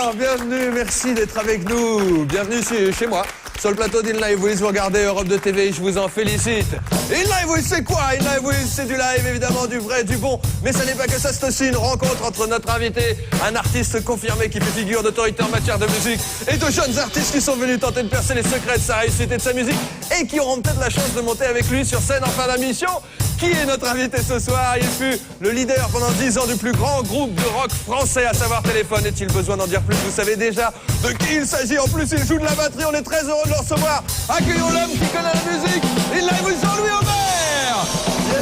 Bonsoir, bienvenue, merci d'être avec nous. Bienvenue chez moi, sur le plateau d'In Live With. Vous regardez Europe 2 TV, je vous en félicite. In Live With, c'est quoi? In Live With, c'est du live, évidemment, du vrai, du bon. Mais ça n'est pas que ça, c'est aussi une rencontre entre notre invité, un artiste confirmé qui fait figure d'autorité en matière de musique, et de jeunes artistes qui sont venus tenter de percer les secrets de sa réussite et de sa musique, et qui auront peut-être la chance de monter avec lui sur scène en fin d'émission. Qui est notre invité ce soir? Il fut le leader pendant 10 ans du plus grand groupe de rock français, à savoir Téléphone. Est-il besoin d'en dire plus? Vous savez déjà de qui il s'agit. En plus, il joue de la batterie. On est très heureux de le recevoir. Accueillons l'homme qui connaît la musique. Il live with Jean-Louis Aubert. Yes.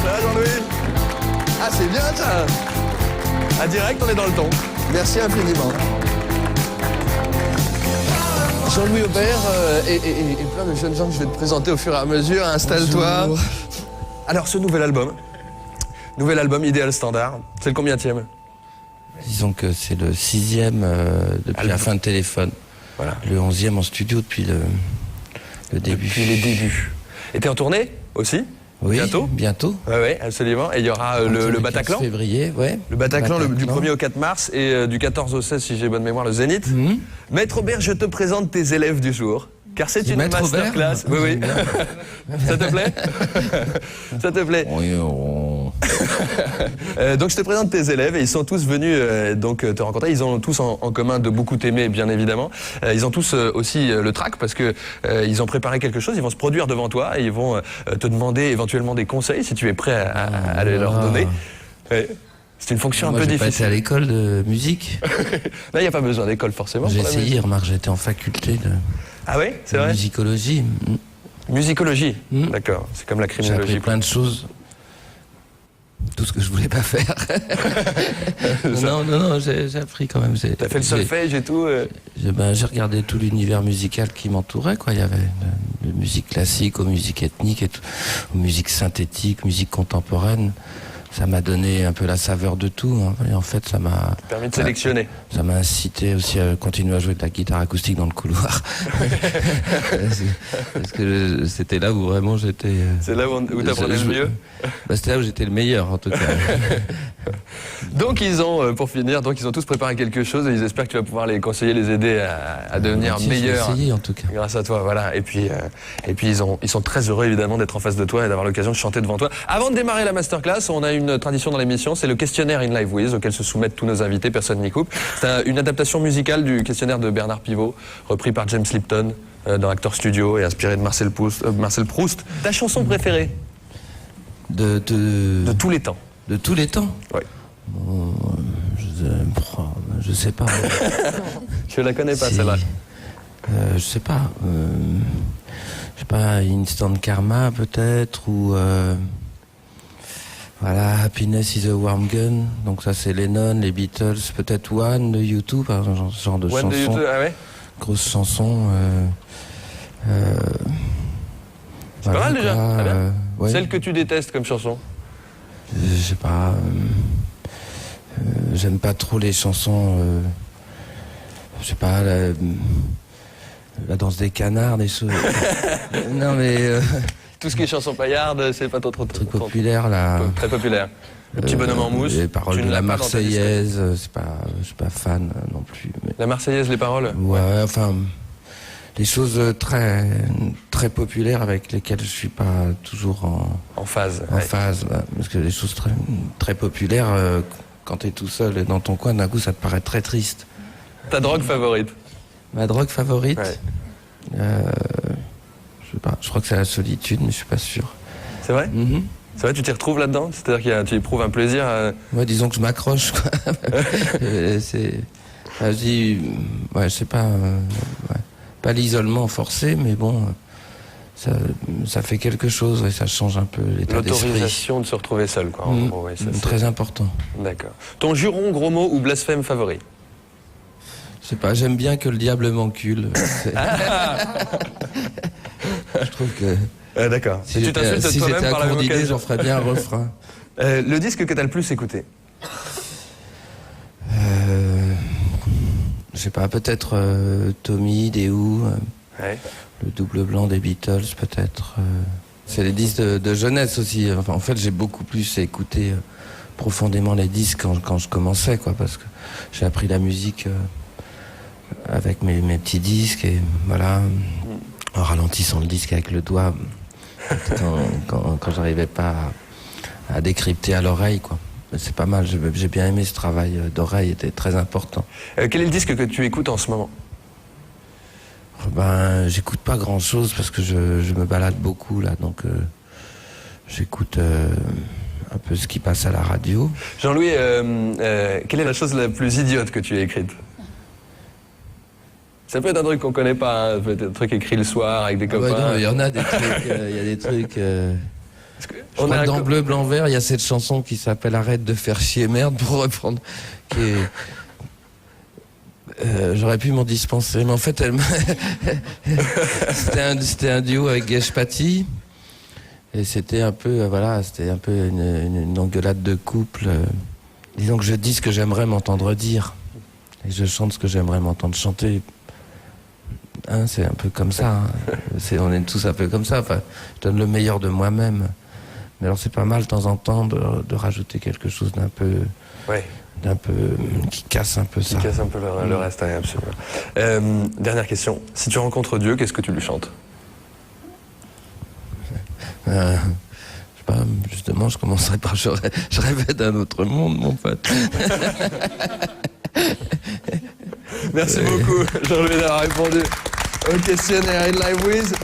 Ça va, Jean-Louis? Ah, c'est bien ça. À direct, on est dans le ton. Merci infiniment. Jean-Louis Aubert et plein de jeunes gens que je vais te présenter au fur et à mesure. Installe-toi. Alors, ce nouvel album, Idéal Standard, c'est le combienième? Disons que c'est le 6e depuis la fin de Téléphone. Voilà. Le 11e en studio depuis le début. Depuis les débuts. Et t'es en tournée aussi? Oui, bientôt? Bientôt. Oui, absolument. Et il y aura le Bataclan. Février, ouais. Le Bataclan, du 1er au 4 mars et du 14 au 16, si j'ai bonne mémoire, le Zénith. Maître Aubert, je te présente tes élèves du jour. Car c'est une masterclass. Oui, oui. Ça te plaît? Ça te plaît? Oui, donc je te présente tes élèves et ils sont tous venus te rencontrer. Ils ont tous en commun de beaucoup t'aimer, bien évidemment. Ils ont tous aussi le trac parce que ils ont préparé quelque chose. Ils vont se produire devant toi et ils vont te demander éventuellement des conseils si tu es prêt à les leur donner. Ouais. C'est une fonction un peu difficile. Moi, j'ai pas été à l'école de musique. Là, il n'y a pas besoin d'école forcément. J'ai essayé, remarque, j'étais en faculté de... Ah oui, c'est vrai? Musicologie. Musicologie, d'accord. C'est comme la criminologie. J'ai appris plein de choses. Tout ce que je voulais pas faire. non, j'ai appris quand même. T'as fait le solfège et tout J'ai regardé tout l'univers musical qui m'entourait, quoi. Il y avait de musique classique aux musiques ethniques, aux musiques synthétiques, musique contemporaine. Ça m'a donné un peu la saveur de tout, hein. Et en fait, ça m'a... permis de sélectionner. Ça m'a incité aussi à continuer à jouer de la guitare acoustique dans le couloir. Parce que c'était là où vraiment j'étais... C'est là où t'apprenais le mieux? C'était là où j'étais le meilleur, en tout cas. Donc ils ont, pour finir, ils ont tous préparé quelque chose et ils espèrent que tu vas pouvoir les conseiller, les aider à devenir meilleurs. Essayé, en tout cas. Grâce à toi, voilà. Et puis ils sont très heureux, évidemment, d'être en face de toi et d'avoir l'occasion de chanter devant toi. Avant de démarrer la masterclass, on a une tradition dans l'émission, c'est le questionnaire In Live With, auquel se soumettent tous nos invités, personne n'y coupe. C'est une adaptation musicale du questionnaire de Bernard Pivot, repris par James Lipton dans Actors Studio et inspiré de Marcel Proust. Ta chanson préférée? De tous les temps. De tous les temps? Oui. Je sais pas. Je la connais pas, celle-là. Je sais pas. Je sais pas, Instant Karma peut-être, ou... Voilà, Happiness is a Warm Gun. Donc ça c'est Lennon, les Beatles, peut-être One de U2, par exemple, ce genre de chanson. One de U2, ah ouais? Grosse chanson. C'est pas mal déjà, très bien. Ouais. Celle que tu détestes comme chanson? Je sais pas. J'aime pas trop les chansons. Je sais pas, la danse des canards, des choses. Non mais. Tout ce qui est chanson paillarde, c'est pas trop truc populaire là. Très populaire. Le petit bonhomme en mousse. Les paroles de la Marseillaise, je suis pas fan non plus. Mais... La Marseillaise, les paroles? Ouais, enfin, des choses très très populaires avec lesquelles je suis pas toujours en phase. En phase, là, parce que les choses très très populaires, quand t'es tout seul et dans ton coin, d'un coup, ça te paraît très triste. Ta drogue favorite? Ma drogue favorite? Ouais. Je sais pas, je crois que c'est la solitude, mais je suis pas sûr. C'est vrai? C'est vrai, tu t'y retrouves là-dedans? C'est-à-dire que tu éprouves un plaisir Ouais, disons que je m'accroche, quoi. C'est... Enfin, je dis... Ouais, je sais pas... Ouais. Pas l'isolement forcé, mais bon... Ça fait quelque chose, et ça change un peu l'état d'esprit. L'autorisation de se retrouver seul, quoi. En gros, ouais, c'est très important. D'accord. Ton juron, gros mot ou blasphème favori? Je sais pas, j'aime bien que le diable m'encule. Je trouve que... D'accord. Si tu t'insultes toi-même par la même occasion, j'en ferais bien un refrain. Le disque que t'as le plus écouté? Je sais pas, peut-être Tommy, des Who, ouais. Le double blanc des Beatles, peut-être. C'est les disques de jeunesse aussi. Enfin, en fait, j'ai beaucoup plus écouté profondément les disques quand je commençais, quoi, parce que j'ai appris la musique avec mes petits disques, et voilà, en ralentissant le disque avec le doigt, quand j'arrivais pas à décrypter à l'oreille, quoi. C'est pas mal, j'ai bien aimé ce travail d'oreille, était très important. Quel est le disque que tu écoutes en ce moment? Ben, j'écoute pas grand chose parce que je me balade beaucoup là, donc j'écoute un peu ce qui passe à la radio. Jean-Louis, quelle est la chose la plus idiote que tu aies écrite? Ça peut être un truc qu'on connaît pas, hein. Ça peut être un truc écrit le soir avec des copains. Non, il y en a des trucs, il y a des trucs. On a dans Bleu, Blanc, Vert, il y a cette chanson qui s'appelle Arrête de faire chier merde, pour reprendre, qui est... j'aurais pu m'en dispenser, mais en fait, c'était un duo avec Gage Paty, et c'était un peu, voilà, c'était un peu une engueulade de couple. Disons que je dis ce que j'aimerais m'entendre dire, et je chante ce que j'aimerais m'entendre chanter. Hein, c'est un peu comme ça. Hein. On est tous un peu comme ça. Enfin, je donne le meilleur de moi-même. Mais alors, c'est pas mal de temps en temps de rajouter quelque chose d'un peu. Ouais. D'un peu. Qui casse un peu ça. Qui casse un peu le reste, hein, absolument. Dernière question. Si tu rencontres Dieu, qu'est-ce que tu lui chantes? Je sais pas, justement, je commencerai par je rêvais d'un autre monde, mon pote. Merci beaucoup, Jean-Louis, d'avoir répondu au questionnaire In Live With.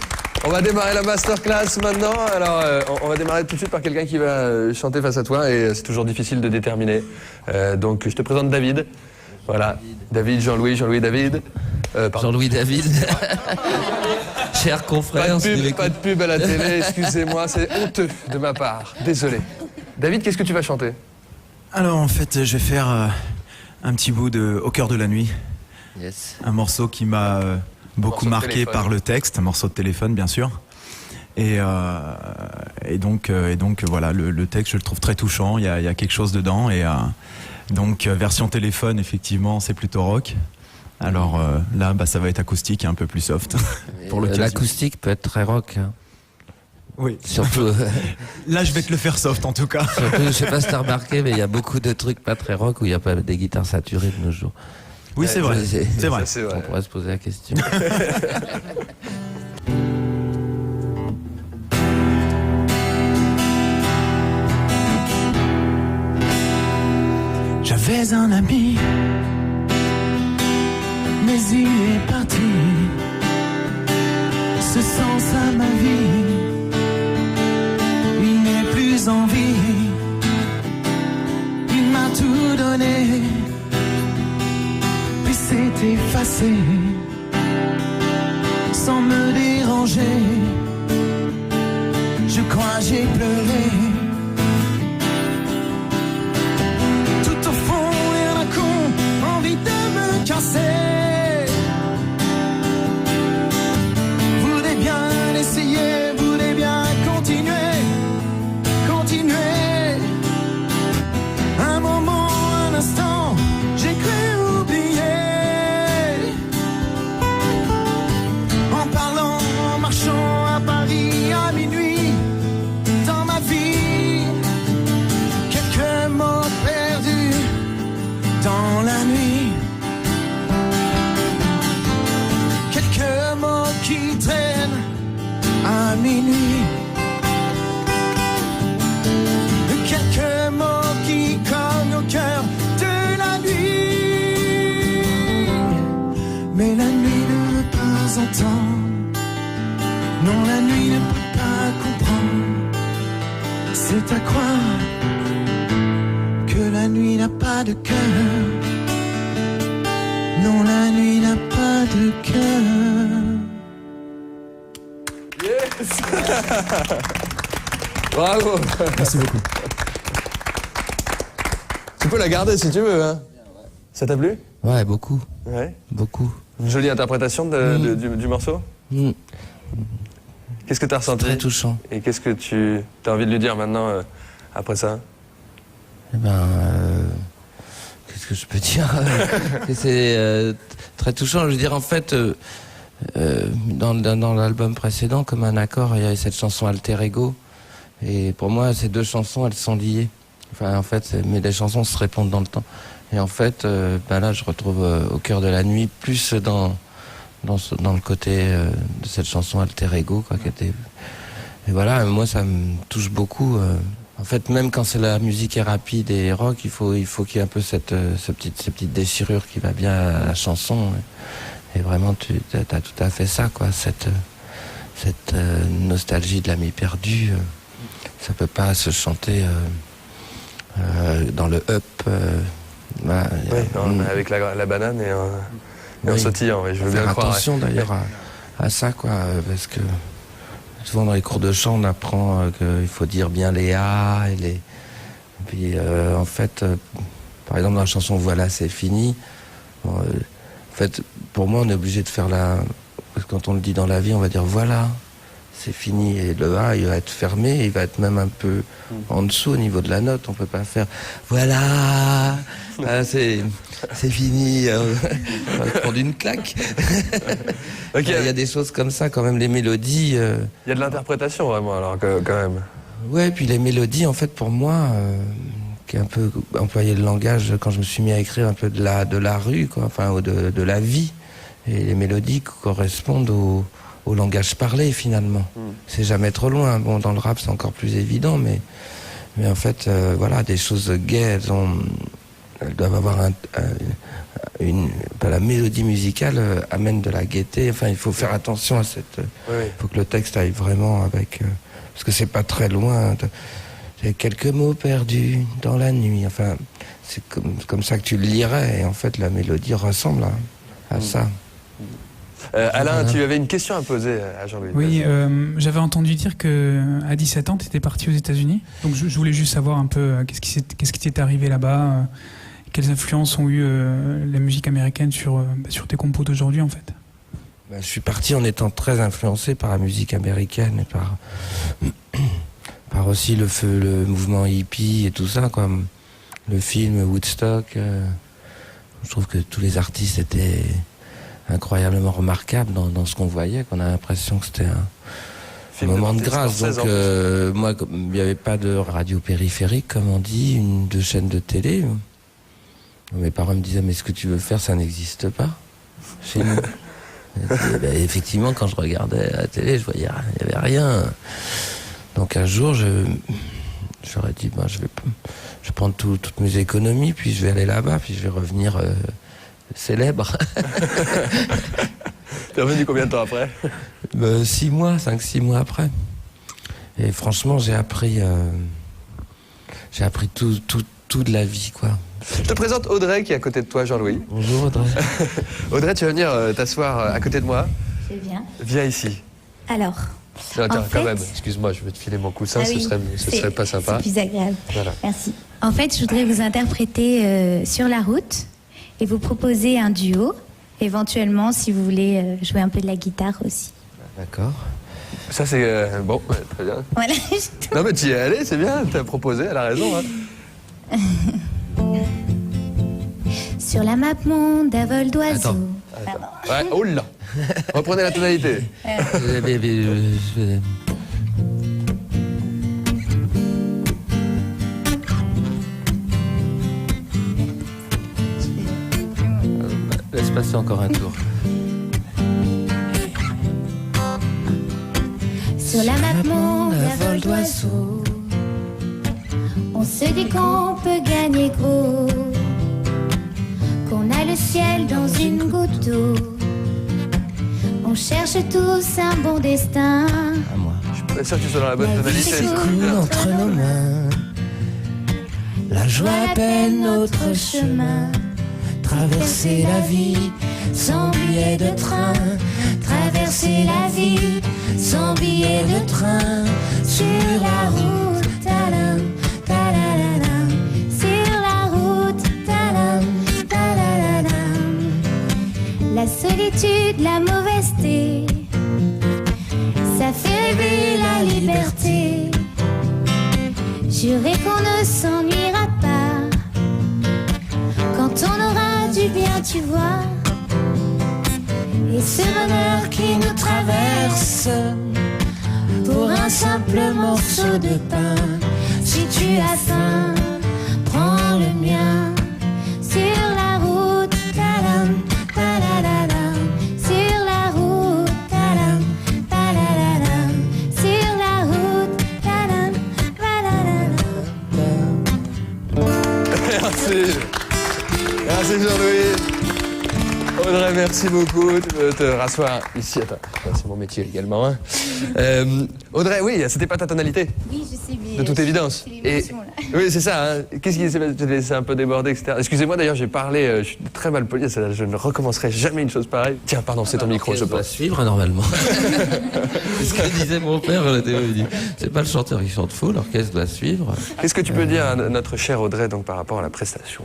On va démarrer la masterclass maintenant. Alors, on va démarrer tout de suite par quelqu'un qui va chanter face à toi, et c'est toujours difficile de déterminer. Donc, je te présente David. Voilà, David, Jean-Louis, David. Jean-Louis David. Cher confrère. Pas de pub à la télé, excusez-moi, c'est honteux de ma part. Désolé. David, qu'est-ce que tu vas chanter? Alors, en fait, je vais faire un petit bout de Au cœur de la nuit. Yes. Un morceau qui m'a beaucoup marqué par le texte, un morceau de téléphone bien sûr. Et donc voilà, le texte je le trouve très touchant, il y a quelque chose dedans. Et donc version téléphone, effectivement, c'est plutôt rock. Alors là, ça va être acoustique et un peu plus soft. Pour l'acoustique peut être très rock. Hein. Oui. Surtout. Là, je vais te le faire soft en tout cas. Surtout, je sais pas si t'as remarqué, mais il y a beaucoup de trucs pas très rock où il n'y a pas des guitares saturées de nos jours. Oui, c'est vrai. C'est vrai. On pourrait se poser la question. J'avais un ami, mais il est parti. Ce sens à ma vie, il n'est plus en vie. Il m'a tout donné, puis s'est effacé, sans me déranger. Je crois j'ai pleuré. Tout au fond, il y en a qu'ont envie de me casser. Voulez bien essayer, voulez bien continuer, continuer. Un moment, un instant, j'ai cru oublier. En parlant, en marchant à Paris à minuit, dans ma vie, quelques mots perdus dans la nuit. Quelques mots qui traînent à minuit. Quelques mots qui cognent au cœur de la nuit. Mais la nuit ne veut pas entendre. Non, la nuit ne peut pas comprendre. C'est à croire que la nuit n'a pas de cœur. Non, la nuit n'a pas de cœur. Yes. Bravo. Merci beaucoup. Tu peux la garder si tu veux, hein. Ça t'a plu? Ouais, beaucoup. Ouais. Beaucoup. Une jolie interprétation du morceau. Mmh. Qu'est-ce que tu as ressenti? Très touchant. Et qu'est-ce que tu as envie de lui dire maintenant, après ça? Eh ben, qu'est-ce que je peux dire? Que c'est très touchant. Je veux dire, en fait, dans l'album précédent, comme un accord, il y avait cette chanson Alter Ego. Et pour moi, ces deux chansons, elles sont liées. Enfin, en fait, mais les chansons se répondent dans le temps. Et en fait, là, je retrouve Au cœur de la nuit plus dans le côté de cette chanson Alter Ego, quoi, qui était. Et voilà, moi, ça me touche beaucoup. En fait, même quand la musique est rapide et rock, il faut qu'il y ait un peu ces petites déchirures qui va bien à la chanson. Et vraiment, tu as tout à fait ça, quoi. Cette nostalgie de l'ami perdu, ça peut pas se chanter dans le up. Avec la banane et en sautillant, je veux bien faire le croire. Attention d'ailleurs à ça, quoi, parce que souvent dans les cours de chant, on apprend qu'il faut dire bien les A et puis en fait, par exemple dans la chanson Voilà, c'est fini. En fait, pour moi, on est obligé de faire parce que quand on le dit dans la vie, on va dire voilà, c'est fini. Et le A, il va être fermé, il va être même un peu en dessous au niveau de la note. On peut pas faire voilà, c'est fini. On va se prendre une claque. Okay. Il y a des choses comme ça, quand même, les mélodies. Il y a de l'interprétation vraiment, alors quand même. Ouais, puis les mélodies, en fait, pour moi, qui est un peu employé le langage quand je me suis mis à écrire un peu de la rue, quoi, enfin, de la vie. Et les mélodies correspondent au langage parlé, finalement. C'est jamais trop loin. Bon, dans le rap, c'est encore plus évident, mais en fait, voilà, des choses gaies, elles doivent avoir la mélodie musicale amène de la gaieté. Enfin, il faut faire attention à cette. Il faut que le texte aille vraiment avec. Parce que c'est pas très loin. Il y a quelques mots perdus dans la nuit. Enfin, c'est comme ça que tu le lirais. Et en fait, la mélodie ressemble à ça. Alain, tu avais une question à poser à Jean-Louis. Oui, j'avais entendu dire qu'à 17 ans, tu étais parti aux États-Unis. Donc je voulais juste savoir un peu qu'est-ce qui t'est arrivé là-bas, quelles influences ont eu la musique américaine sur tes compos d'aujourd'hui, en fait. Je suis parti en étant très influencé par la musique américaine et par aussi le mouvement hippie et tout ça, comme le film Woodstock. Je trouve que tous les artistes étaient incroyablement remarquables dans ce qu'on voyait, qu'on a l'impression que c'était un moment de grâce. Donc moi, il n'y avait pas de radio périphérique, comme on dit, de chaîne de télé. Mes parents me disaient, mais ce que tu veux faire, ça n'existe pas chez nous. Effectivement, quand je regardais la télé, je voyais, il n'y avait rien. Donc un jour, j'aurais dit, je vais prendre toutes mes économies, puis je vais aller là-bas, puis je vais revenir célèbre. T'es revenu combien de temps après? 6 mois, 5-6 mois après. Et franchement, j'ai appris tout de la vie, quoi. Je te présente Audrey qui est à côté de toi, Jean-Louis. Bonjour Audrey. Audrey, tu vas venir t'asseoir à côté de moi. Je viens. Viens ici. Alors. Tiens, quand fait... même, excuse-moi, je vais te filer mon coussin, ce serait pas sympa. C'est plus agréable. Voilà. Merci. En fait, je voudrais vous interpréter Sur la route et vous proposer un duo, éventuellement si vous voulez jouer un peu de la guitare aussi. D'accord. Ça c'est bon, très bien. Voilà. Non mais tu y es allé, c'est bien, t'as proposé, elle a raison. Hein. Sur la map monde à vol d'oiseau. Attends. Ouais, oh là. Reprenez la tonalité. Laisse passer encore un tour. Sur la map monde à vol d'oiseau, on se dit qu'on peut gagner gros, qu'on a le ciel dans une goutte d'eau. On cherche tous un bon destin. À moi. Je suis pas sûr que tu sois dans la bonne tonalité. Coule entre nos mains. La joie appelle notre chemin. Traverser la vie sans billet de train. Traverser la vie sans billet de train. Sur la route, talam, talalam. Sur la route, talam, talalam. La solitude, la mauvaiseté, ça fait rêver la liberté. Jurez qu'on ne s'ennuiera pas quand on aura du bien, tu vois. Et ce bonheur qui nous traverse pour un simple morceau de pain. Si tu as faim, cœur le mien. Sur la route, tadam, tadadadam. Sur la route, tadam, tadadadam. Sur la route, tadam, tadadadam. Merci. Merci Jean-Louis. Audrey, merci beaucoup. Tu peux te rasseoir ici. Attends, c'est mon métier également. Hein. Audrey, oui, c'était pas ta tonalité. Oui, je sais bien. De toute évidence. C'est l'émotion, là. Oui, c'est ça. Hein. Qu'est-ce qui s'est passé? Tu t'es laissé un peu déborder, etc. Excusez-moi, d'ailleurs, j'ai parlé. Je suis très mal poli. Je ne recommencerai jamais une chose pareille. Tiens, pardon, c'est ton micro, je dois pense. suivre normalement. C'est ce que disait mon père. Il dit, c'est pas le chanteur qui chante faux, l'orchestre doit suivre. Qu'est-ce que tu peux dire à notre chère Audrey donc, par rapport à la prestation,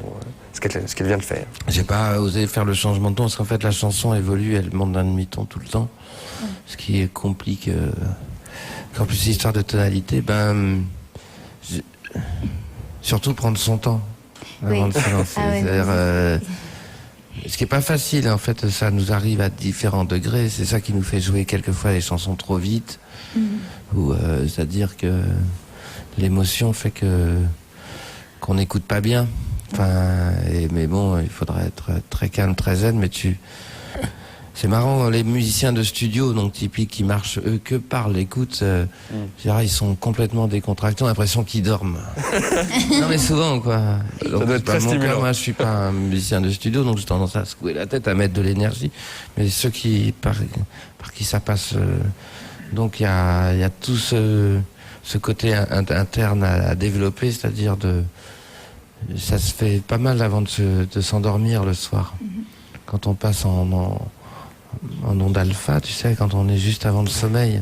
ce qu'elle vient de faire? J'ai pas osé faire le changement de ton, parce qu'en fait la chanson évolue, elle monte d'un demi-ton tout le temps, ce qui complique. Qu'en plus l'histoire de tonalité, surtout prendre son temps avant de se lancer. Ah ouais, C'est-à-dire, ce qui est pas facile, en fait, ça nous arrive à différents degrés. C'est ça qui nous fait jouer quelquefois les chansons trop vite, ou c'est-à-dire que l'émotion fait qu'on n'écoute pas bien. Enfin, mais bon, il faudrait être très calme, très zen, mais c'est marrant, les musiciens de studio, donc typiques, qui marchent eux que par l'écoute, ils sont complètement décontractés, on a l'impression qu'ils dorment. Non mais souvent quoi. Donc, ça doit être très stimulant. Moi je suis pas un musicien de studio, donc j'ai tendance à secouer la tête, à mettre de l'énergie. Mais ceux par qui ça passe, donc il y a tout ce côté interne à développer, c'est-à-dire ça se fait pas mal avant de s'endormir le soir. Quand on passe en onde alpha, tu sais, quand on est juste avant le sommeil.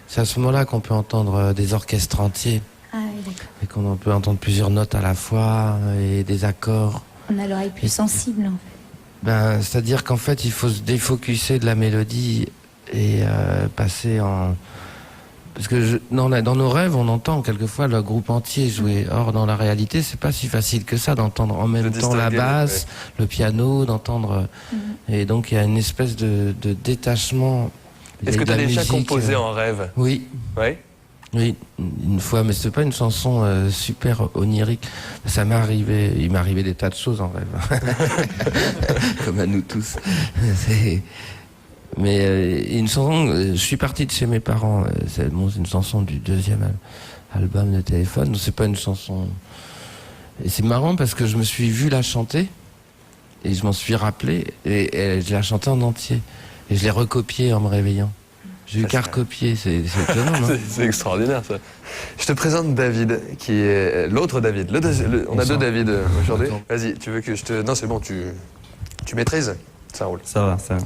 C'est à ce moment-là qu'on peut entendre des orchestres entiers. Ah oui, d'accord. Et qu'on peut entendre plusieurs notes à la fois et des accords. On a l'oreille plus sensible, en fait. C'est-à-dire qu'en fait, il faut se défocuser de la mélodie et passer en... Parce que dans nos rêves, on entend quelquefois le groupe entier jouer. Or, dans la réalité, c'est pas si facile que ça d'entendre en même temps la basse, le piano, d'entendre. Et donc, il y a une espèce de détachement. Est-ce que tu as déjà musique, composé en rêve? Oui. Oui. Oui, une fois, mais c'est pas une chanson super onirique. Ça m'est arrivé, il m'est arrivé des tas de choses en rêve, comme à nous tous. Mais une chanson, je suis parti de chez mes parents. C'est une chanson du deuxième album de Téléphone. Donc c'est pas une chanson. Et c'est marrant parce que je me suis vu la chanter et je m'en suis rappelé et je la chantais en entier et je l'ai recopiée en me réveillant. J'ai eu qu'à recopier, c'est étonnant, non? C'est extraordinaire ça. Je te présente David, qui est l'autre David. On a deux David aujourd'hui. Vas-y, tu veux que je te... Non, c'est bon, tu maîtrises? Ça roule. Ça va, ça va.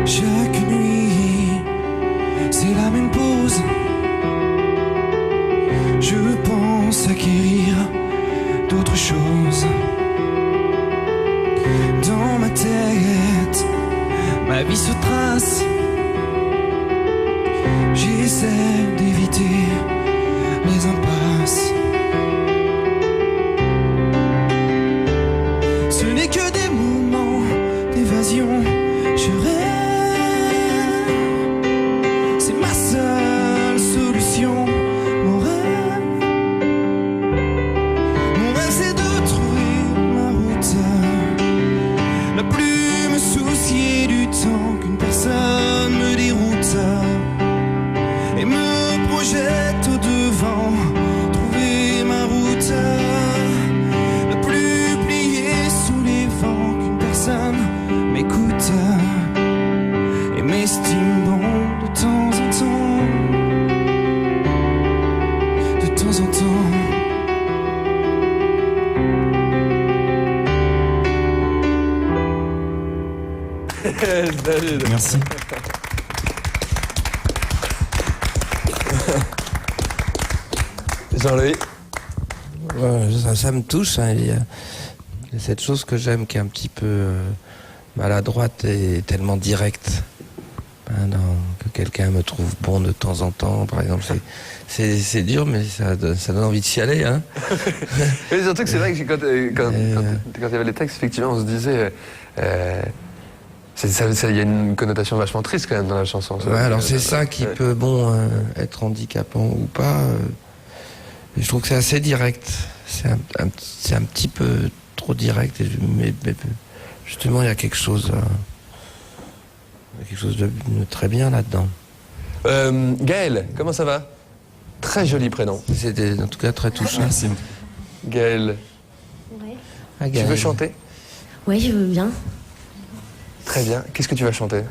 Chaque nuit, c'est la même pause. Je pense acquérir d'autres choses. Dans ma tête, ma vie se trace. J'essaie d'éviter les impasses. Ce n'est que des moments d'évasion. Je rêve, c'est ma seule solution. Mon rêve c'est de trouver ma route. Ne plus me soucier du temps qu'une personne me déroute et me projette au devant. Trouver ma route. Ne plus plier sous les vents qu'une personne m'écoute et m'estime bon de temps en temps. De temps en temps. David. Merci. Jean-Louis. Ça me touche, hein. Il y a cette chose que j'aime qui est un petit peu maladroite et tellement directe. Que quelqu'un me trouve bon de temps en temps, par exemple, c'est dur, mais ça donne envie de s'y aller, hein. Mais surtout que c'est vrai que quand il y avait les textes, effectivement, on se disait... il y a une connotation vachement triste quand même dans la chanson. Ouais, alors c'est ça qui peut être handicapant ou pas. Je trouve que c'est assez direct. C'est un petit peu trop direct, mais justement il y a quelque chose de très bien là-dedans. Gaël, comment ça va? Très joli prénom. C'était en tout cas très touchant. Merci. Gaël, Ouais. Ah, tu Gaël. veux chanter? Ouais, je veux bien. Très bien. Qu'est-ce que tu vas chanter?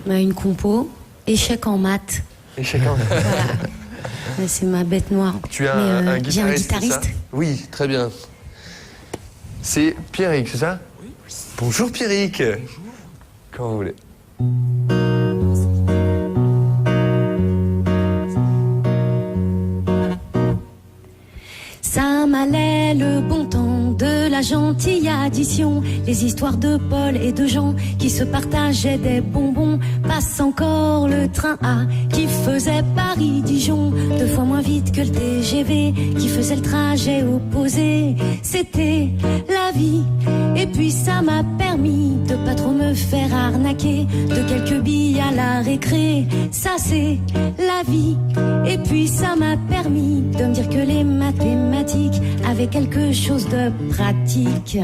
Une compo, échec en maths. Et chacun. Voilà. Ouais, c'est ma bête noire. Tu as Mais, un j'ai un guitariste, c'est ça? guitariste. Oui, très bien. C'est Pierrick, c'est ça? Oui. Bonjour Pierrick. Bonjour. Quand vous voulez. Ça m'allait le bon temps de la gentille addition. Les histoires de Paul et de Jean qui se partageaient des bonbons. Passe encore le train A qui faisait Paris-Dijon, 2 fois moins vite que le TGV qui faisait le trajet opposé. C'était la vie. Et puis ça m'a permis de pas trop me faire arnaquer, de quelques billes à la récré. Ça c'est la vie. Et puis ça m'a permis de me dire que les mathématiques avaient quelque chose de pratique.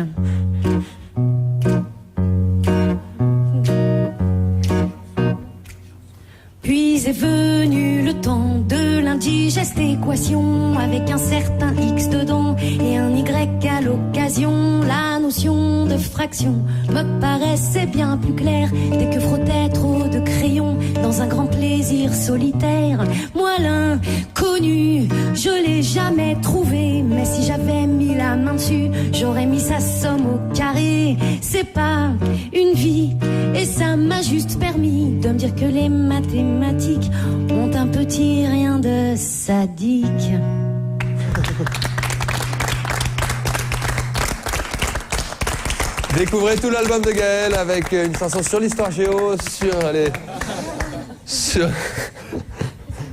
Puis est venu le temps de l'indigeste équation, avec un certain X dedans et un Y à l'occasion. La notion de fraction me paraissait bien plus claire dès que frottait trop de crayons dans un grand plaisir solitaire. Moi l'inconnu, je l'ai jamais trouvé, mais si j'avais mis la main dessus, j'aurais mis sa somme au carré. C'est pas une vie, et ça m'a juste permis de me dire que les mathématiques ont un petit rien de sadique. Découvrez tout l'album de Gaël avec une chanson sur l'histoire géo, sur...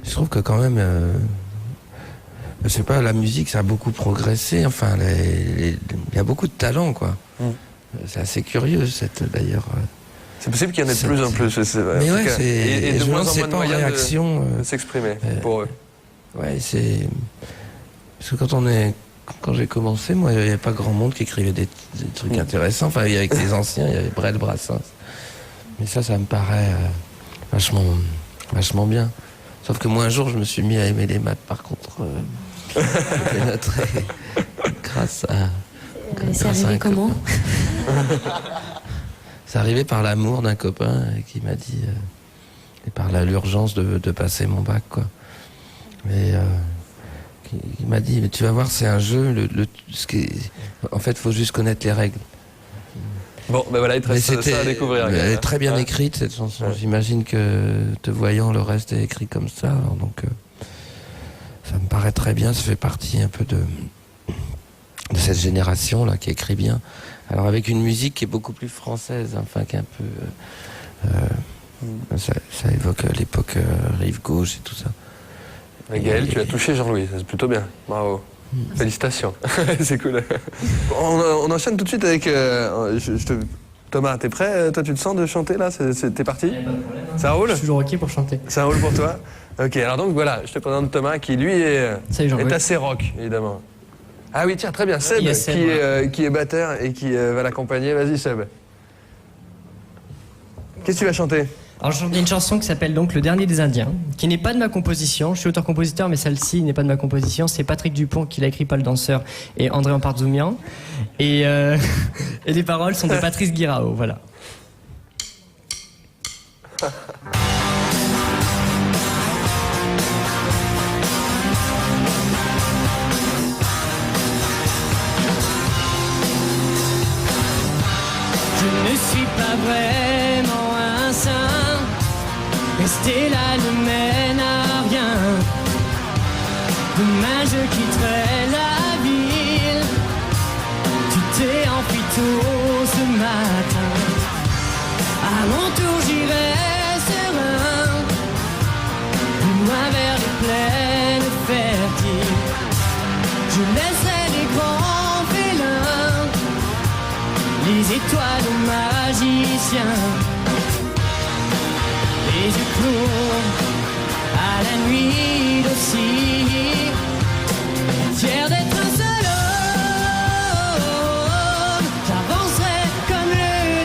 Je trouve que quand même, je sais pas, la musique ça a beaucoup progressé. Enfin, il y a beaucoup de talent, quoi. C'est assez curieux, d'ailleurs. C'est possible qu'il y en ait de plus en plus. Mais ouais, et de je me moins demande en c'est moins de pas en moyens réaction. de s'exprimer pour eux. Ouais, c'est parce que quand j'ai commencé, moi, il n'y avait pas grand monde qui écrivait des trucs intéressants. Enfin, avec les anciens, il y avait Brel, Brassens. Mais ça me paraît vachement bien. Sauf que moi, un jour, je me suis mis à aimer les maths. Par contre, grâce à. C'est arrivé comment? C'est arrivé par l'amour d'un copain qui m'a dit, et par l'urgence de passer mon bac, quoi. Mais il m'a dit, mais tu vas voir, c'est un jeu. En fait, il faut juste connaître les règles. Bon, ben voilà, il te reste ça à découvrir. Elle est très bien écrite, cette chanson. Ouais. J'imagine que, te voyant, le reste est écrit comme ça. Alors donc, ça me paraît très bien. Ça fait partie un peu de cette génération-là qui écrit bien. Alors avec une musique qui est beaucoup plus française, enfin qui est un peu... ça évoque l'époque rive gauche et tout ça. Mais Gaël, tu as touché Jean-Louis, c'est plutôt bien. Bravo. Félicitations. C'est cool. On enchaîne tout de suite avec... Thomas, t'es prêt? Toi, tu te sens de chanter là? T'es parti? Ça roule? Je suis toujours OK pour chanter. Ça roule pour toi? Ok, alors donc voilà, je te présente Thomas qui lui est assez rock, évidemment. Ah oui, tiens, très bien. Seb, qui est batteur et qui va l'accompagner. Vas-y, Seb. Qu'est-ce que tu vas chanter? Alors, je chante une chanson qui s'appelle donc Le Dernier des Indiens, qui n'est pas de ma composition. Je suis auteur-compositeur, mais celle-ci n'est pas de ma composition. C'est Patrick Dupont qui l'a écrit, Paul Danseur et André Ampardoumian. Et les paroles sont de Patrice Guirao, voilà. Je ne suis pas vraiment un saint, rester là ne mène à rien. Demain je quitterai la ville, tu t'es enfui tôt ce matin. À mon tour j'irai serein, étoiles aux magiciens. Et je cours à la nuit aussi, fier d'être un seul homme. J'avancerai comme le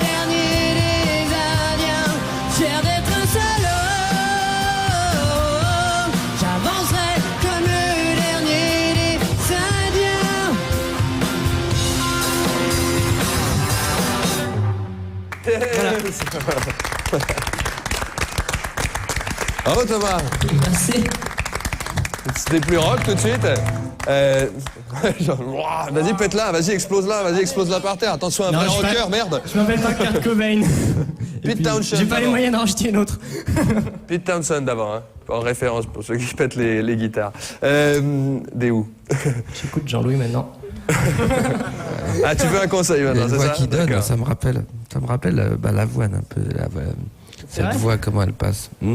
dernier des Indiens, fier d'être un seul homme. J'avancerai comme le dernier des Indiens. Bravo Thomas. Merci. C'était plus rock tout de suite. Vas-y, pète-la, vas-y, explose-la par terre. Attention, un Non, vrai je suis rocker, pas- merde. Je m'appelle pas Kurt Cobain. Pete Townshend. J'ai pas les d'abord. moyens d'en racheter une autre. Pete Townshend d'abord, hein, en référence pour ceux qui pètent les guitares. Des où? J'écoute Jean-Louis maintenant. Ah, tu veux un conseil Il y a maintenant, une c'est voix ça? qui donne, D'accord. ça me rappelle l'avoine un peu. Cette vrai voix, comment elle passe. C'est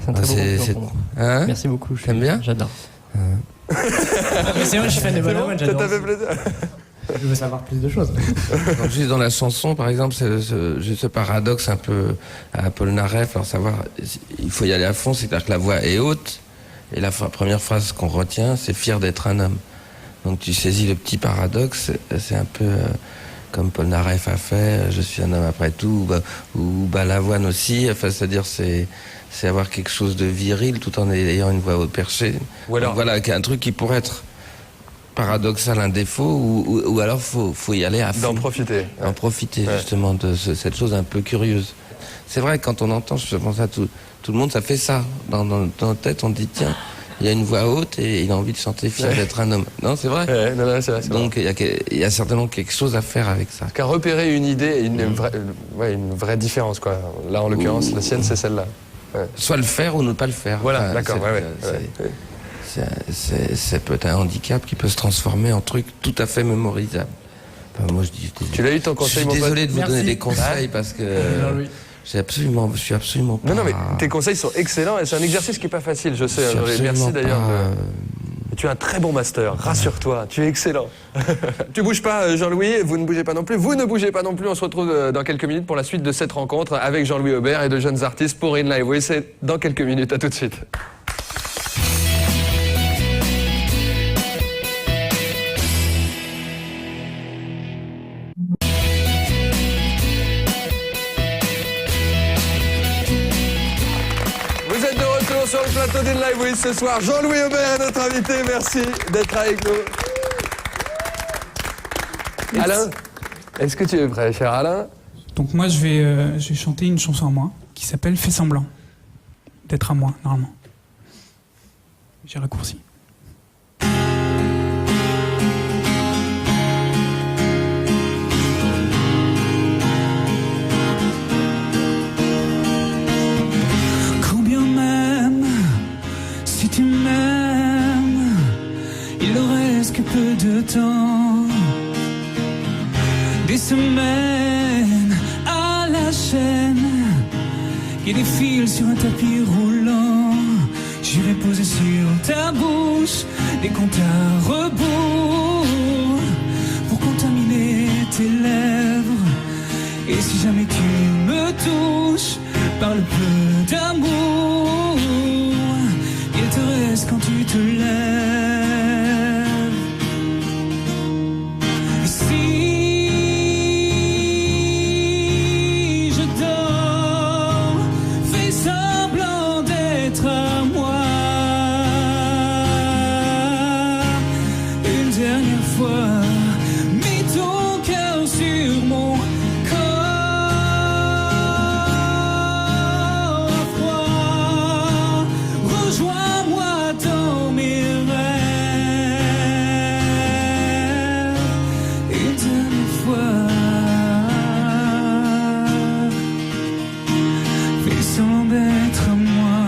un très beau C'est- compliment pour moi. Hein? Merci beaucoup. T'aimes bien? J'adore. Mais c'est vrai, je suis fan de Balavoine, Ça j'adore. t'a fait plaisir. Je veux savoir plus de choses. Donc, juste dans la chanson, par exemple, j'ai ce paradoxe un peu à Paul Naref, alors savoir, il faut y aller à fond, c'est-à-dire que la voix est haute, et la première phrase qu'on retient, c'est fier d'être un homme. Donc tu saisis le petit paradoxe, c'est un peu comme Paul Naref a fait, je suis un homme après tout, ou Balavoine aussi, enfin, c'est-à-dire c'est avoir quelque chose de viril tout en ayant une voix haute perchée. Ou alors- Donc, voilà, un truc qui pourrait être paradoxal, un défaut, ou alors faut y aller à fond. D'en profiter. En profiter Ouais. justement de cette chose un peu curieuse. C'est vrai que quand on entend, je pense à tout le monde, ça fait ça. Dans notre tête, on dit tiens, il y a une voix haute et il a envie de chanter fier d'être un homme. Non, c'est vrai. Ouais, non, c'est vrai. Donc il y a certainement quelque chose à faire avec ça. Qu'à repérer une idée et une vraie différence, quoi. Là, en l'occurrence, la sienne, c'est celle-là. Soit le faire ou ne pas le faire. Voilà, Enfin, d'accord, c'est peut-être un handicap qui peut se transformer en truc tout à fait mémorisable. Enfin, moi, je Tu l'as eu ton je conseil, suis mon pote? désolé de vous Merci. donner des conseils parce que je suis absolument pas. Non, mais tes conseils sont excellents et c'est un exercice qui est pas facile, je sais. je suis Merci absolument d'ailleurs. pas, Tu as un très bon master, rassure-toi, tu es excellent. Tu bouges pas, Jean-Louis, vous ne bougez pas non plus. Vous ne bougez pas non plus, on se retrouve dans quelques minutes pour la suite de cette rencontre avec Jean-Louis Aubert et de jeunes artistes pour In Live. Oui, c'est dans quelques minutes, à tout de suite. Vous êtes de retour sur le plateau d'In Live, oui, ce soir. Jean-Louis Aubert est notre invité, merci d'être avec nous. Alain, est-ce que tu es prêt, cher Alain? Donc moi, je vais chanter une chanson à moi qui s'appelle Fais semblant d'être à moi, normalement. J'ai raccourci. Combien même, si tu m'aimes, il ne reste que peu de temps. Des semaines à la chaîne qui défilent sur un tapis roulant. J'irai poser sur ta bouche des comptes à rebours pour contaminer tes lèvres. Et si jamais tu me touches par le peu d'amour, il te reste quand tu te lèves. Et si je dors, fais semblant d'être à moi. Une dernière fois, mets ton cœur sur mon corps à froid. Rejoins-moi dans mes rêves. Une dernière fois, fais semblant d'être à moi.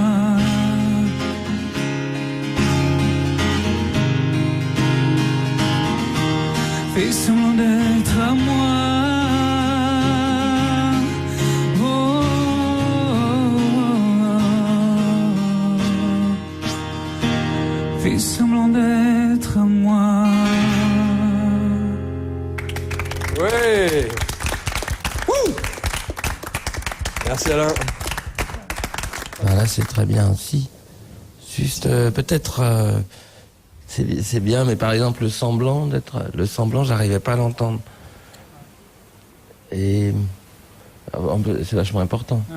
Fais semblant d'être à moi. Oh, fais semblant d'être à moi. Ouais. Merci Alain. Voilà, c'est très bien aussi. Juste, peut-être, c'est bien, mais par exemple, le semblant, j'arrivais pas à l'entendre. Et c'est vachement important. Ouais.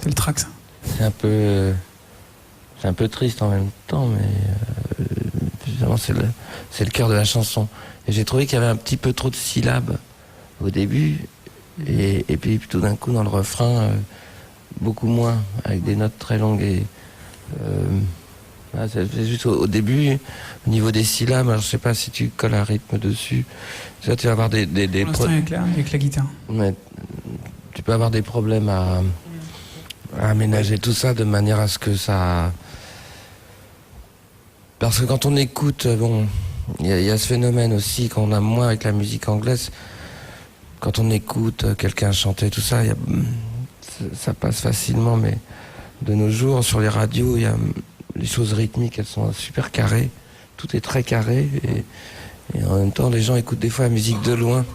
C'est le trac, ça. C'est un peu triste en même temps, mais finalement, c'est le cœur de la chanson. Et j'ai trouvé qu'il y avait un petit peu trop de syllabes au début, et puis tout d'un coup, dans le refrain, beaucoup moins, avec des notes très longues. Et c'est juste au début, au niveau des syllabes, alors je sais pas si tu colles un rythme dessus, tu vas avoir des Pour l'instant, avec la guitare. mais tu peux avoir des problèmes à aménager tout ça de manière à ce que ça... Parce que quand on écoute, bon, il y a ce phénomène aussi qu'on a moins avec la musique anglaise. Quand on écoute quelqu'un chanter, tout ça, ça passe facilement, mais de nos jours, sur les radios, il y a les choses rythmiques, elles sont super carrées. Tout est très carré, et en même temps, les gens écoutent des fois la musique de loin.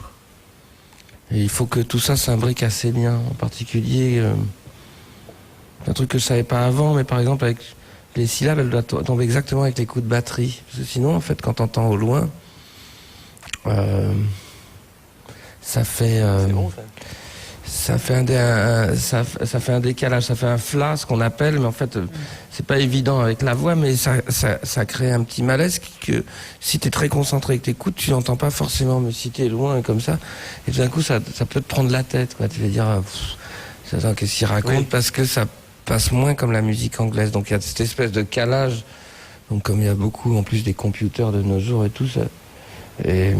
Et il faut que tout ça s'imbrique assez bien. En particulier, un truc que je savais pas avant, mais par exemple, avec les syllabes, elles doivent tomber exactement avec les coups de batterie. Parce que sinon, en fait, quand t'entends au loin, ça fait... C'est bon, ça. Ça fait un décalage, ça fait un flat, ce qu'on appelle, mais en fait, c'est pas évident avec la voix, mais ça crée un petit malaise que si t'es très concentré et que t'écoutes, tu n'entends pas forcément, mais si t'es loin comme ça, et tout d'un coup, ça peut te prendre la tête, quoi. Tu vas dire, qu'est-ce qu'il raconte, Oui. parce que ça passe moins comme la musique anglaise. Donc il y a cette espèce de calage, donc comme il y a beaucoup, en plus des computers de nos jours et tout ça. Et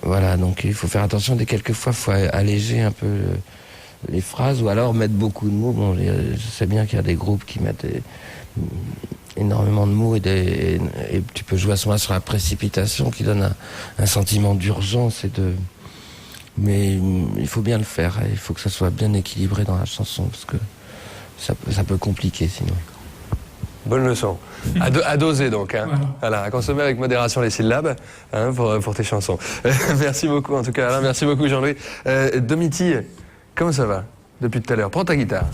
voilà, donc il faut faire attention, quelquefois il faut alléger un peu les phrases, ou alors mettre beaucoup de mots. Bon, je sais bien qu'il y a des groupes qui mettent énormément de mots, et tu peux jouer à ce moment-là sur la précipitation qui donne un sentiment d'urgence mais il faut bien le faire, il faut que ça soit bien équilibré dans la chanson, parce que ça peut compliquer sinon. Bonne leçon. À doser donc. Hein. Voilà, à consommer avec modération les syllabes, hein, pour tes chansons. Merci beaucoup en tout cas Alain, merci beaucoup Jean-Louis. Domiti, comment ça va depuis tout à l'heure? Prends ta guitare.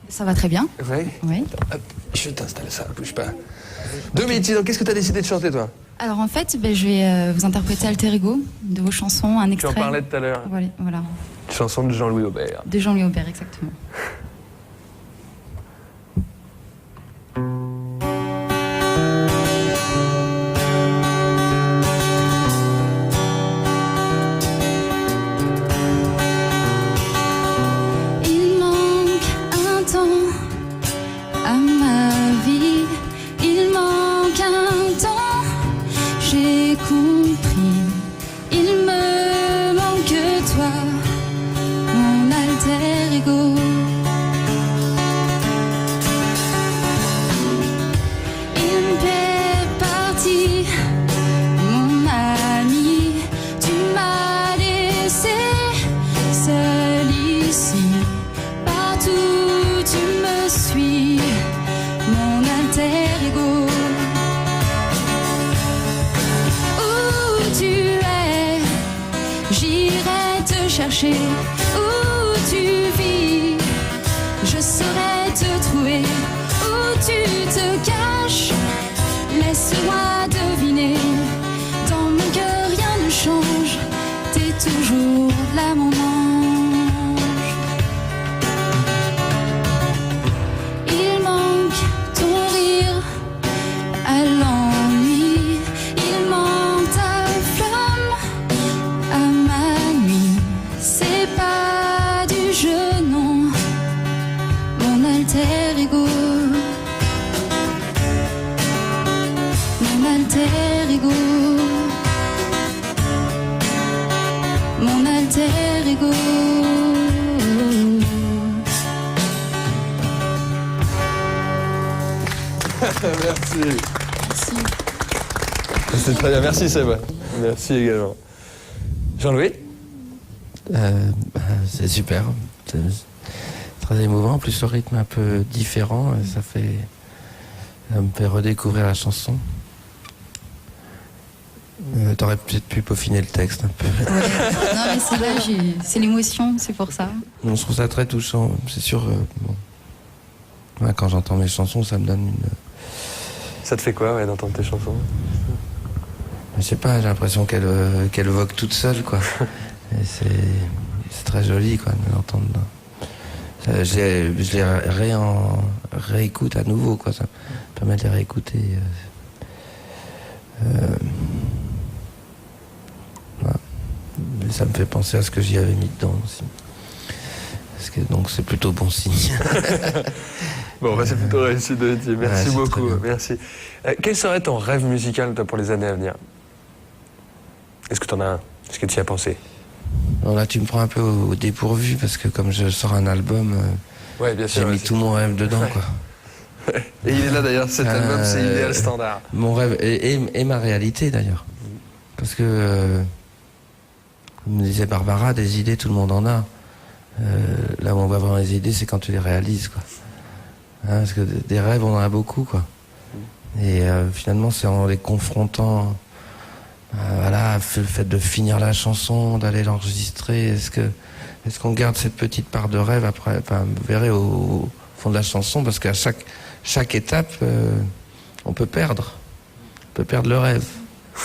Ça va très bien. Oui. Oui. Hop, je vais t'installer ça, bouge pas. Domiti, donc qu'est-ce que tu as décidé de chanter toi? Alors en fait, je vais vous interpréter Alter Ego, de vos chansons, un Tu extrait. en parlais tout à l'heure. Voilà. Chanson de Jean-Louis Aubert. De Jean-Louis Aubert, exactement. Il manque un temps à ma vie, il manque un temps, j'ai compris, il me manque toi, mon alter ego. Il me fait partie, mon ami, tu m'as laissé seul ici. Partout tu me suis, mon alter ego. Où tu es, j'irai te chercher. Où tu vis, je saurai te trouver. Où tu te caches, laisse-moi deviner. Dans mon cœur rien ne change, t'es toujours là mon ange. Il manque ton rire à l'ennui, il manque ta flamme à ma nuit. C'est pas du jeu, non, mon alter ego. Mon alter ego. Mon alter ego. Merci. C'est très bien, merci Seb. Merci également. Jean-Louis? C'est super. C'est très émouvant. En plus, le rythme un peu différent, ça me fait redécouvrir la chanson. T'aurais peut-être pu peaufiner le texte un peu. Ouais. Non, mais c'est là, c'est l'émotion, c'est pour ça. On se trouve ça très touchant, c'est sûr. Bon. Ouais, quand j'entends mes chansons, ça me donne une... Ça te fait quoi, ouais, d'entendre tes chansons? Je sais pas, j'ai l'impression qu'elle vogue toute seule, quoi. Et c'est très joli, quoi, de l'entendre. Je les réécoute à nouveau, quoi. Ça me permet de les réécouter. Voilà. Et ça me fait penser à ce que j'y avais mis dedans aussi. Donc c'est plutôt bon signe. Bon, bah, c'est plutôt réussi de dire. Merci Ouais, beaucoup, merci. Quel serait ton rêve musical, toi, pour les années à venir? Est-ce que tu en as un? Est-ce que tu y as pensé? Bon, là, tu me prends un peu au dépourvu parce que comme je sors un album, Ouais, bien sûr. j'ai mis tout mon rêve dedans, quoi. Et il est là d'ailleurs, cet album, c'est Idéal Standard. Mon rêve et ma réalité d'ailleurs. Parce que, comme me disait Barbara, des idées, tout le monde en a. Là où on va avoir les idées, c'est quand tu les réalises, quoi. Hein, parce que des rêves, on en a beaucoup, quoi. Et finalement, c'est en les confrontant, voilà, le fait de finir la chanson, d'aller l'enregistrer. Est-ce qu'on garde cette petite part de rêve après? Enfin, vous verrez au fond de la chanson, parce qu'à chaque étape, on peut perdre le rêve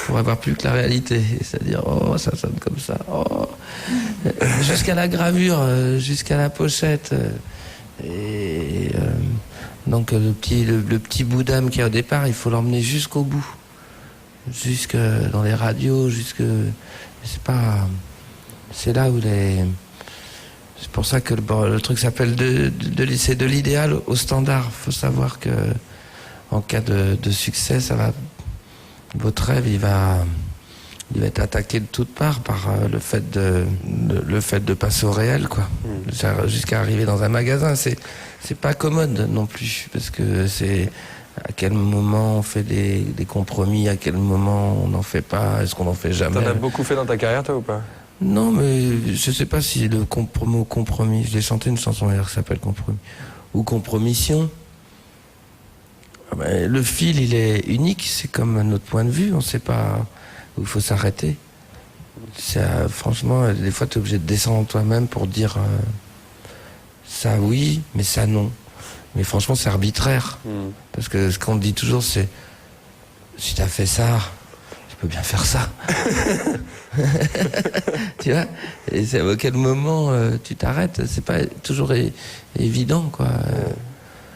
pour avoir plus que la réalité, c'est-à-dire oh ça sonne comme ça, oh jusqu'à la gravure, jusqu'à la pochette, et donc le petit bout d'âme qu'il y a au départ, il faut l'emmener jusqu'au bout, jusque dans les radios, c'est là où c'est pour ça que le truc s'appelle c'est de l'idéal au standard. Faut savoir que en cas de succès, votre rêve, il va être attaqué de toutes parts par le fait de passer au réel, quoi. Jusqu'à arriver dans un magasin, c'est pas commode non plus, parce que c'est à quel moment on fait des compromis, à quel moment on n'en fait pas, est-ce qu'on n'en fait jamais. T'en as beaucoup fait dans ta carrière, toi, ou pas? Non, mais je sais pas si le mot compromis, j'ai chanté une chanson d'ailleurs qui s'appelle Compromis, ou Compromission. Le fil, il est unique, c'est comme notre point de vue, on ne sait pas où il faut s'arrêter. Franchement, des fois, tu es obligé de descendre toi-même pour dire ça oui, mais ça non. Mais franchement, c'est arbitraire. Parce que ce qu'on dit toujours, c'est si tu as fait ça, tu peux bien faire ça. Tu vois? Et c'est à quel moment tu t'arrêtes, c'est pas toujours évident, quoi.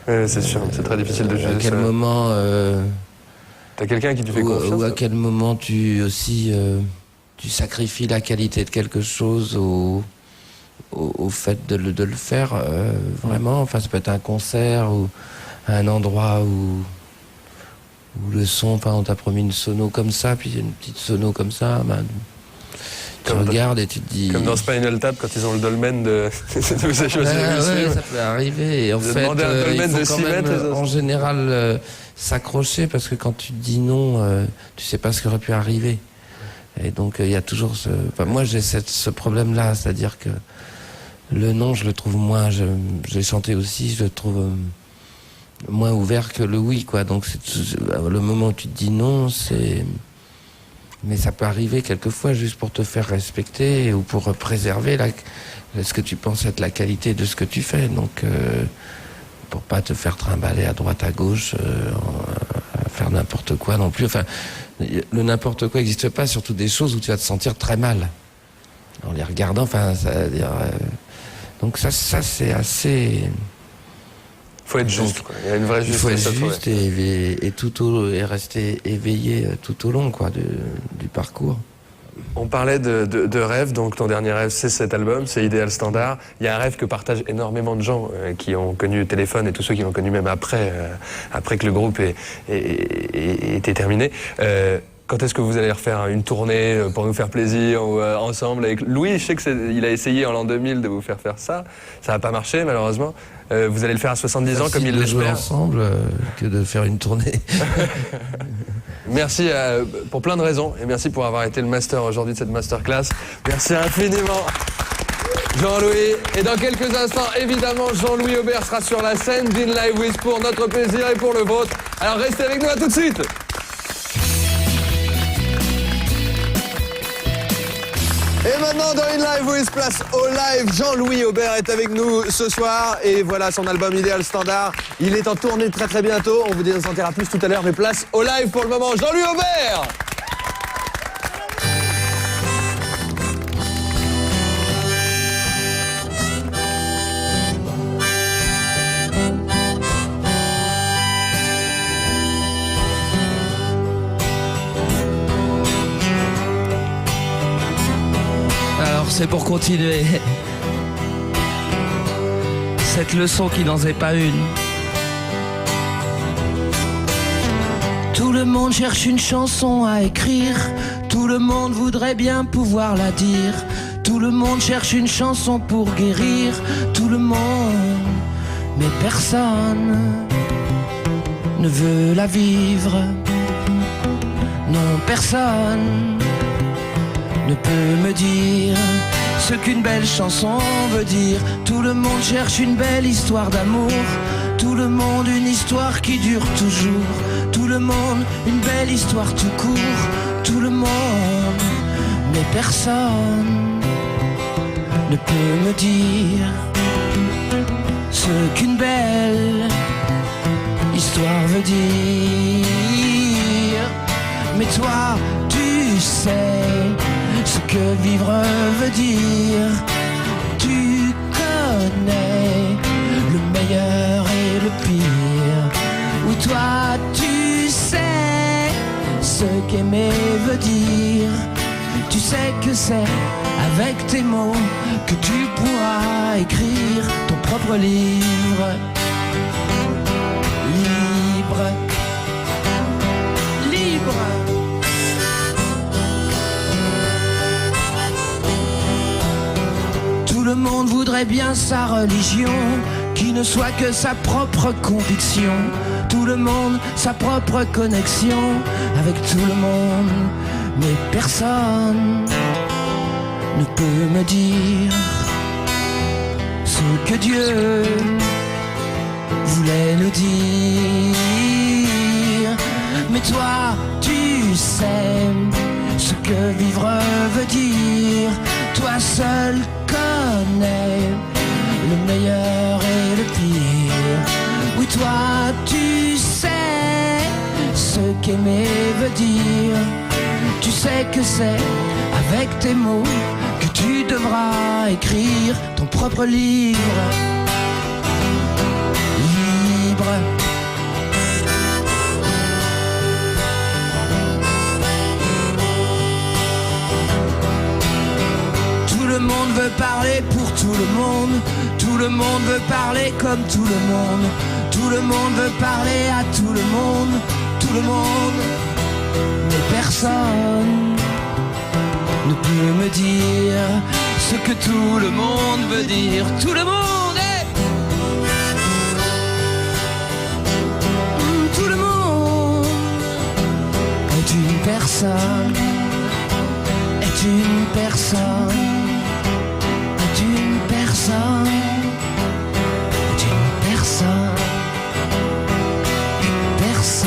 C'est sûr, c'est très difficile de juger. À quel moment t'as quelqu'un qui te fait confiance? Ou à quel moment tu sacrifies la qualité de quelque chose au fait de le faire vraiment. Enfin, ça peut être un concert ou un endroit où le son, enfin, on t'a promis une sono comme ça, puis une petite sono comme ça, tu regardes et tu te dis... Comme dans Spinal Tap, quand ils ont le dolmen de... vous avez choisi ouais, ça peut arriver. Et en fait, il faut quand même, en général, s'accrocher, parce que quand tu dis non, tu sais pas ce qui aurait pu arriver. Et donc, il y a toujours ce... Enfin, moi, j'ai ce problème-là, c'est-à-dire que le non, je le trouve moins... J'ai chanté aussi, je le trouve moins ouvert que le oui, quoi. Donc, le moment où tu te dis non, c'est... Mais ça peut arriver quelquefois juste pour te faire respecter ou pour préserver ce que tu penses être la qualité de ce que tu fais. Donc, pour pas te faire trimballer à droite, à gauche, à faire n'importe quoi non plus. Enfin, le n'importe quoi n'existe pas, surtout des choses où tu vas te sentir très mal en les regardant. Enfin, ça veut dire, donc ça c'est assez... Il faut être juste, quoi. Il y a une vraie justesse. Il faut être juste et rester éveillé tout au long, quoi, du parcours. On parlait de rêve, donc ton dernier rêve, c'est cet album, c'est Idéal Standard. Il y a un rêve que partagent énormément de gens qui ont connu Téléphone et tous ceux qui l'ont connu même après que le groupe ait été terminé. Quand est-ce que vous allez refaire une tournée pour nous faire plaisir ou, ensemble avec Louis? Je sais qu'il a essayé en l'an 2000 de vous faire ça. Ça n'a pas marché, malheureusement. Vous allez le faire à 70 ans, comme il l'espère. Jouer ensemble que de faire une tournée. Merci pour plein de raisons et merci pour avoir été le master aujourd'hui de cette masterclass. Merci infiniment, Jean-Louis. Et dans quelques instants, évidemment, Jean-Louis Aubert sera sur la scène d'In Live With pour notre plaisir et pour le vôtre. Alors restez avec nous, à tout de suite. Et maintenant dans In Live with place au live, Jean-Louis Aubert est avec nous ce soir et voilà son album Idéal Standard. Il est en tournée très très bientôt, on vous en dira plus tout à l'heure, mais place au live pour le moment, Jean-Louis Aubert. C'est pour continuer cette leçon qui n'en est pas une. Tout le monde cherche une chanson à écrire, tout le monde voudrait bien pouvoir la dire, tout le monde cherche une chanson pour guérir, tout le monde, mais personne ne veut la vivre. Non, personne ne peut me dire ce qu'une belle chanson veut dire. Tout le monde cherche une belle histoire d'amour, tout le monde une histoire qui dure toujours, tout le monde une belle histoire tout court, tout le monde, mais personne ne peut me dire ce qu'une belle histoire veut dire. Mais toi, tu sais ce que vivre veut dire. Tu connais le meilleur et le pire. Oui, toi, tu sais ce qu'aimer veut dire. Tu sais que c'est avec tes mots que tu pourras écrire ton propre livre. Libre, libre. Tout le monde voudrait bien sa religion, qui ne soit que sa propre conviction. Tout le monde sa propre connexion avec tout le monde, mais personne ne peut me dire ce que Dieu voulait nous dire. Mais toi, tu sais ce que vivre veut dire. Toi seul connais le meilleur et le pire. Oui, toi, tu sais ce qu'aimer veut dire. Tu sais que c'est avec tes mots que tu devras écrire ton propre livre. Libre. Tout le monde veut parler pour tout le monde. Tout le monde veut parler comme tout le monde. Tout le monde veut parler à tout le monde. Tout le monde, mais personne ne peut me dire ce que tout le monde veut dire. Tout le monde est... Tout le monde est une personne. Est une personne. Est une personne. Est une personne. Une personne.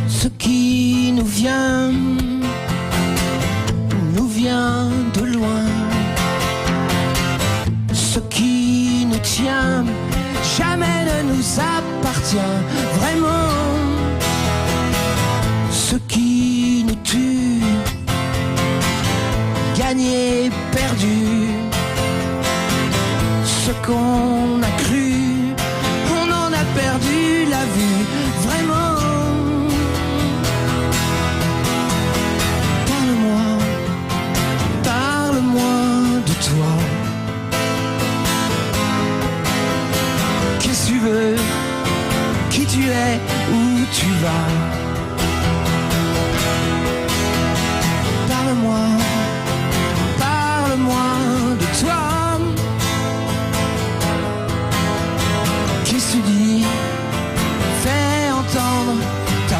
Ce qui nous vient de loin. Ce qui nous tient jamais ne nous appartient vraiment. Ce qui nous tue, gagné, perdu. Ce qu'on a cru, on en a perdu la vue, vraiment. Parle-moi de toi. Qu'est-ce que tu veux? Qui tu es? Où tu vas? Parle-moi, parle-moi de toi. Qu'est-ce que tu dis? Fais entendre ta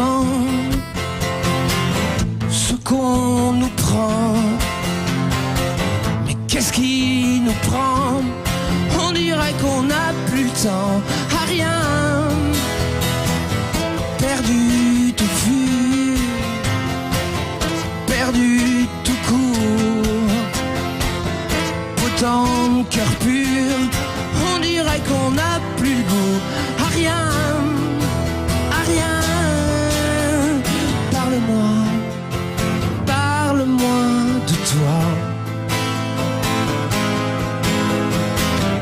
temps ce qu'on nous prend. Mais qu'est-ce qui nous prend? On dirait qu'on n'a plus le temps à rien. Perdu tout vu, perdu tout court. Autant de cœur pur, on dirait qu'on n'a plus le goût à rien, à rien. Parle-moi, parle-moi de toi.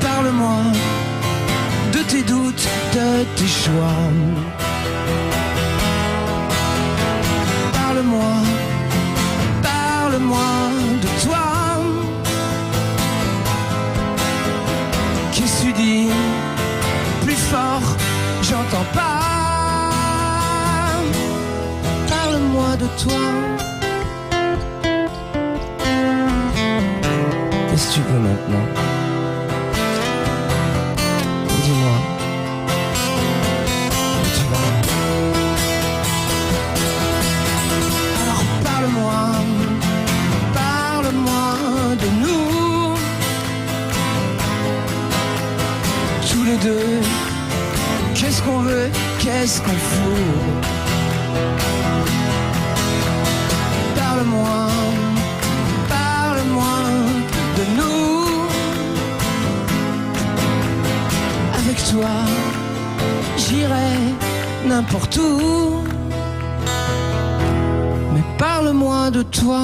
Parle-moi de tes doutes, de tes choix. Parle-moi, parle-moi de toi. Qu'est-ce que tu dis? Plus fort, j'entends pas. Parle-moi de toi. Qu'est-ce que tu veux maintenant? Dis-moi. Où tu vas? Alors parle-moi, parle-moi de nous. Tous les deux, qu'est-ce qu'on veut, qu'est-ce qu'on fout? Parle-moi, parle-moi de nous. Avec toi, j'irai n'importe où. Mais parle-moi de toi.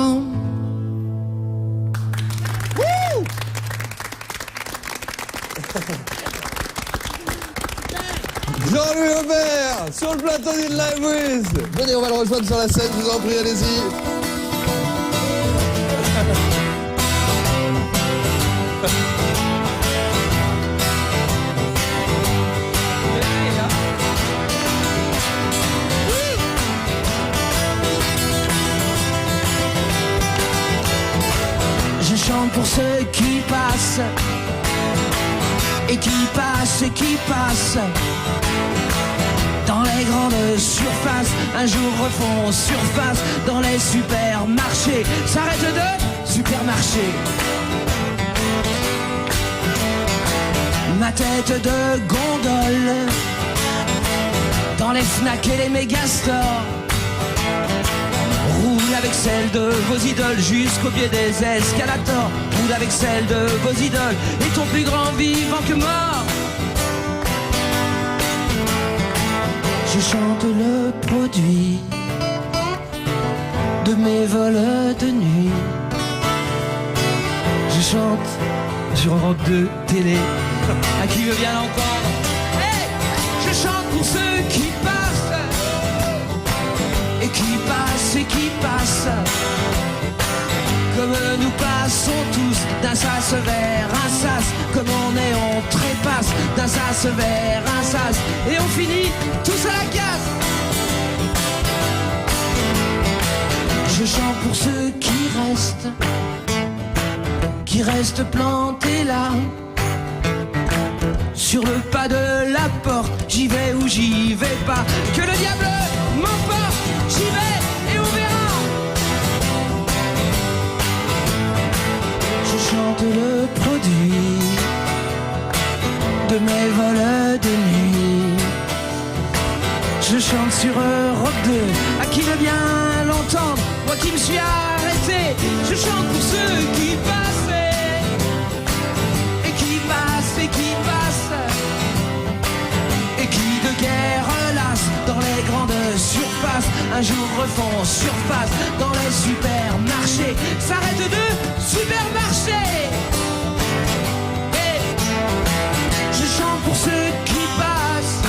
Jean-Louis Aubert sur le plateau d'In Live With. Venez, on va le rejoindre sur la scène, je vous en prie, allez-y. Je chante pour ceux qui passent et qui passent et qui passent dans les grandes surfaces. Un jour refont surface dans les supermarchés. S'arrête de supermarché. Ma tête de gondole dans les Fnac et les Megastores. Roule avec celle de vos idoles jusqu'au pied des escalators. Roule avec celle de vos idoles et ton plus grand vivant que mort. Je chante le produit de mes vols de nuit. Je chante sur un robe de télé. À qui veut bien l'entendre? Hey, je chante pour ceux qui passent et qui passent et qui passent. Comme nous passons tous d'un sas vers un sas. Comme on est, on trépasse d'un sas vers un sas. Et on finit tous à la casse. Je chante pour ceux qui restent plantés là. Sur le pas de la porte, j'y vais ou j'y vais pas. Que le diable m'emporte, j'y vais et on verra. Je chante le produit de mes vols de nuit. Je chante sur Europe 2, à qui veut bien l'entendre, moi qui me suis arrêté. Je chante pour ceux qui passaient et qui passent et qui passent et qui de guerre lassent dans les grandes surfaces. Un jour refont surface dans les supermarchés. S'arrête de supermarché. Et je chante pour ceux qui passent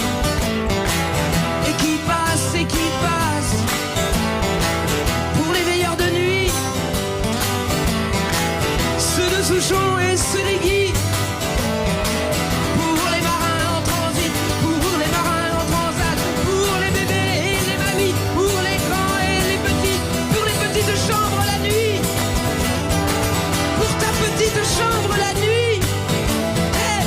et qui passent et qui passent. Pour les veilleurs de nuit, ceux de Souchon et ceux des Guy. Pour les marins en transit, pour les marins en transat, pour les bébés et les mamies, pour les grands et les petits, pour les petites chambres la nuit, pour ta petite chambre la nuit. Hey,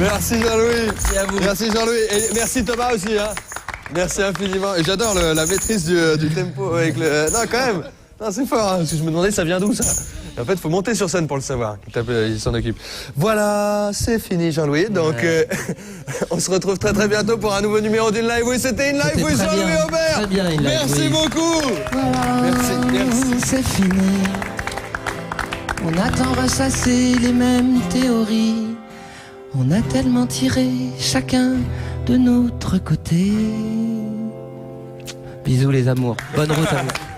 Merci Jean-Louis. Merci à vous. Merci Jean-Louis. Et merci Thomas aussi. Hein. Merci infiniment. Et j'adore la maîtrise du tempo avec le. Non, quand même. Non, c'est fort. Hein, parce que je me demandais ça vient d'où ça. En fait, il faut monter sur scène pour le savoir. Il s'en occupe. Voilà, c'est fini Jean-Louis. Donc, on se retrouve très très bientôt pour un nouveau numéro d'In Live. Oui, c'était In Live C'était with très Jean-Louis bien. Aubert. Très bien, In Live, Merci oui. beaucoup. Merci. C'est fini. On a tant ressassé les mêmes théories. On a tellement tiré chacun de notre côté. Bisous les amours. Bonne route à vous.